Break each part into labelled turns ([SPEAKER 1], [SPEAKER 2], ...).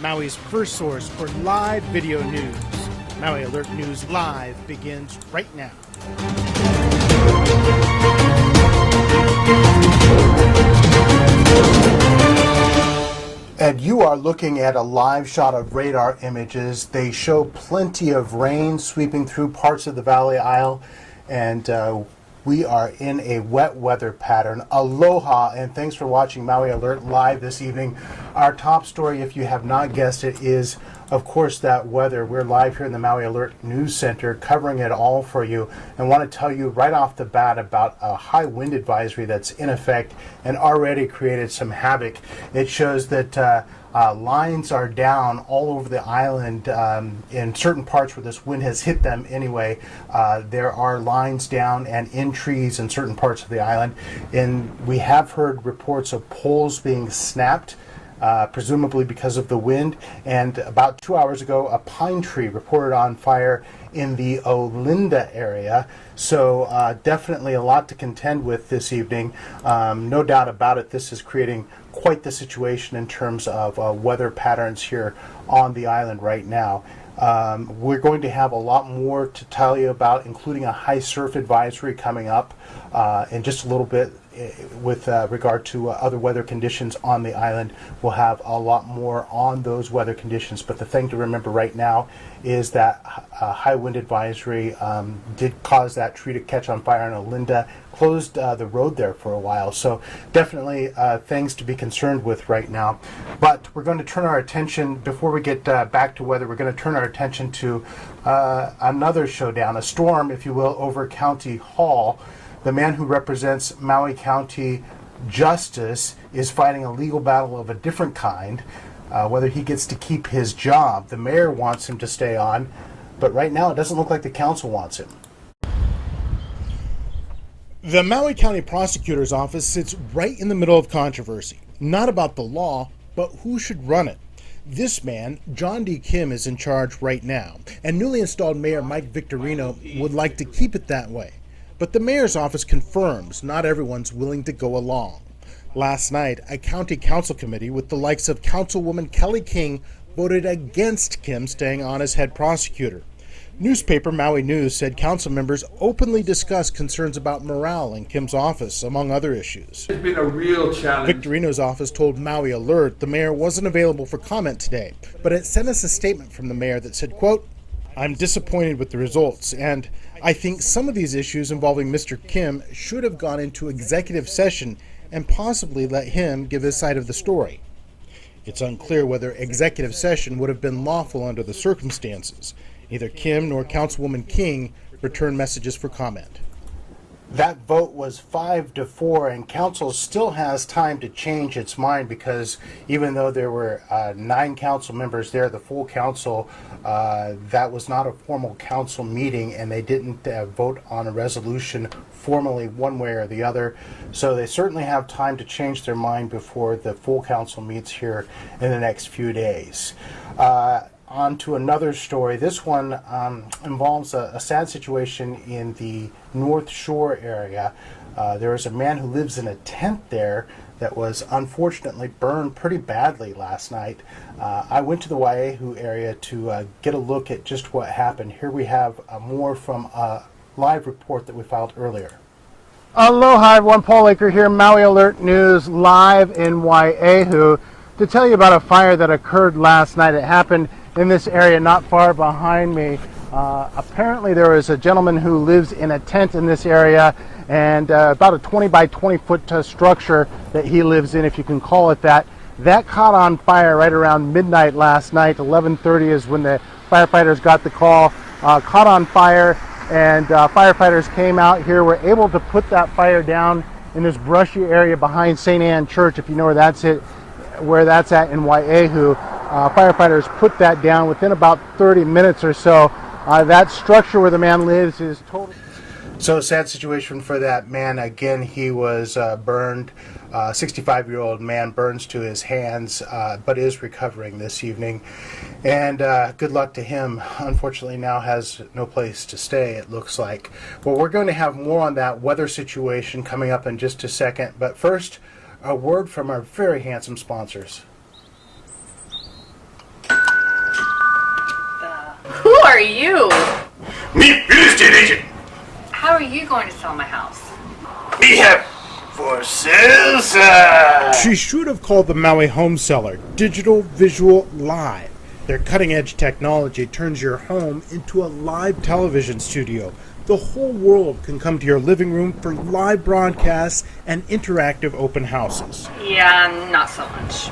[SPEAKER 1] Maui's first source for live video news. Maui Alert News Live begins right now. And you are looking at a live shot of radar images. They show plenty of rain sweeping through parts of the Valley Isle, and we are in a wet weather pattern. Aloha, and thanks for watching Maui Alert Live this evening. Our top story, if you have not guessed it, is, of course, that weather. We're live here in the Maui Alert News Center covering it all for you, and want to tell you right off the bat about a high wind advisory that's in effect and already created some havoc. It shows that lines are down all over the island in certain parts where this wind has hit them anyway. There are lines down and in trees in certain parts of the island. And we have heard reports of poles being snapped, presumably because of the wind. And about 2 hours ago, a pine tree reported on fire in the Olinda area. So definitely a lot to contend with this evening. No doubt about it, this is creating quite the situation in terms of weather patterns here on the island right now. We're going to have a lot more to tell you about, including a high surf advisory coming up in just a little bit with regard to other weather conditions on the island. We'll have a lot more on those weather conditions, but the thing to remember right now is that high wind advisory did cause that tree to catch on fire in Olinda, closed the road there for a while. So definitely things to be concerned with right now. But we're going to turn our attention, before we get back to weather, we're going to turn our attention to another showdown, a storm, if you will, over County Hall. The man who represents Maui County Justice is fighting a legal battle of a different kind, whether he gets to keep his job. The mayor wants him to stay on, but right now it doesn't look like the council wants him. The Maui County Prosecutor's office sits right in the middle of controversy, not about the law, but who should run it. This man, John D. Kim, is in charge right now, and newly installed Mayor Mike Victorino would like to keep it that way. But the mayor's office confirms not everyone's willing to go along. Last night, a county council committee with the likes of Councilwoman Kelly King voted against Kim staying on as head prosecutor. Newspaper Maui News said council members openly discussed concerns about morale in Kim's office, among other issues.
[SPEAKER 2] It's been a real challenge.
[SPEAKER 1] Victorino's office told Maui Alert the mayor wasn't available for comment today, but it sent us a statement from the mayor that said, quote, "I'm disappointed with the results, and I think some of these issues involving Mr. Kim should have gone into executive session and possibly let him give his side of the story. It's unclear whether executive session would have been lawful under the circumstances. Neither Kim nor Councilwoman King returned messages for comment." That vote was 5-4, and council still has time to change its mind, because even though there were 9 council members there, the full council, that was not a formal council meeting, and they didn't vote on a resolution formally one way or the other. So they certainly have time to change their mind before the full council meets here in the next few days. On to another story. This one involves a sad situation in the North Shore area. There is a man who lives in a tent there that was unfortunately burned pretty badly last night. I went to the Waiahu area to get a look at just what happened. Here we have more from a live report that we filed earlier. Aloha everyone, Paul Aker here, Maui Alert News live in Waiahu to tell you about a fire that occurred last night. It happened in this area not far behind me. Apparently there is a gentleman who lives in a tent in this area, and about a 20 by 20 foot structure that he lives in, if you can call it that. That caught on fire right around midnight last night. 11:30 is when the firefighters got the call. Caught on fire, and firefighters came out here, were able to put that fire down in this brushy area behind St. Anne Church, if you know where that's at in Waiahu. Firefighters put that down within about 30 minutes or so. That structure where the man lives is totally... So a sad situation for that man. Again, he was burned. 65-year-old man, burns to his hands, but is recovering this evening. And good luck to him. Unfortunately, now has no place to stay, it looks like. Well, we're going to have more on that weather situation coming up in just a second. But first, a word from our very handsome sponsors.
[SPEAKER 2] are you?
[SPEAKER 3] Me, real estate agent.
[SPEAKER 2] How are you going to sell my house?
[SPEAKER 3] Me have for sale sign.
[SPEAKER 1] She should have called the Maui home seller Digital Visual Live. Their cutting-edge technology turns your home into a live television studio. The whole world can come to your living room for live broadcasts and interactive open houses.
[SPEAKER 2] Yeah, not so much.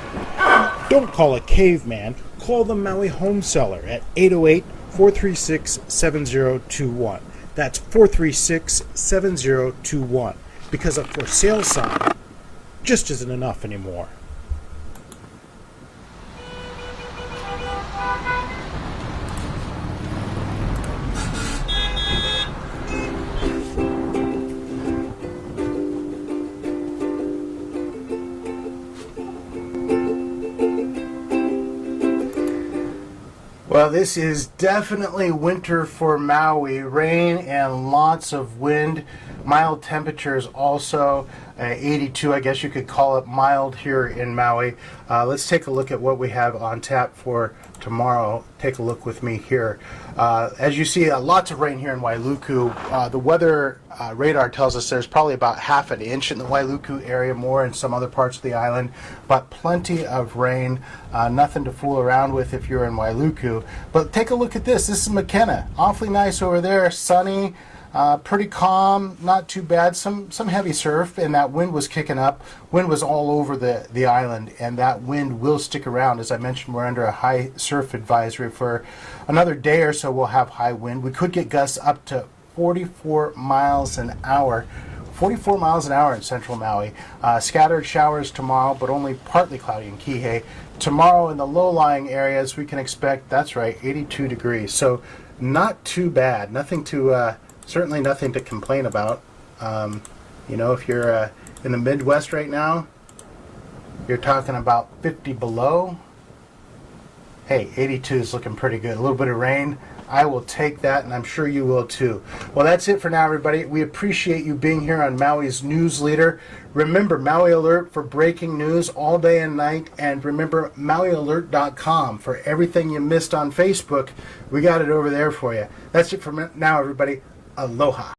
[SPEAKER 1] Don't call a caveman. Call the Maui home seller at 808-436-7021. That's 436-7021. Because a for sale sign just isn't enough anymore. Well, this is definitely winter for Maui. Rain and lots of wind. Mild temperatures also. 82, I guess you could call it mild here in Maui. Let's take a look at what we have on tap for tomorrow. Take a look with me here. As you see, lots of rain here in Wailuku. The weather radar tells us there's probably about half an inch in the Wailuku area, more in some other parts of the island, but plenty of rain. Nothing to fool around with if you're in Wailuku. But take a look at this. This is McKenna. Awfully nice over there. Sunny. Pretty calm, not too bad. Some heavy surf, and that wind was kicking up. Wind was all over the island, and that wind will stick around. As I mentioned, we're under a high surf advisory for another day or so. We'll have high wind. We could get gusts up to 44 miles an hour. 44 miles an hour in central Maui. Scattered showers tomorrow, but only partly cloudy in Kihei. Tomorrow in the low-lying areas, we can expect, that's right, 82 degrees. So not too bad. Nothing to... Certainly nothing to complain about. If you're in the Midwest right now, you're talking about 50 below. Hey, 82 is looking pretty good. A little bit of rain. I will take that, and I'm sure you will too. Well, that's it for now, everybody. We appreciate you being here on Maui's News Leader. Remember, Maui Alert for breaking news all day and night. And remember, MauiAlert.com for everything you missed on Facebook. We got it over there for you. That's it for now, everybody. Aloha.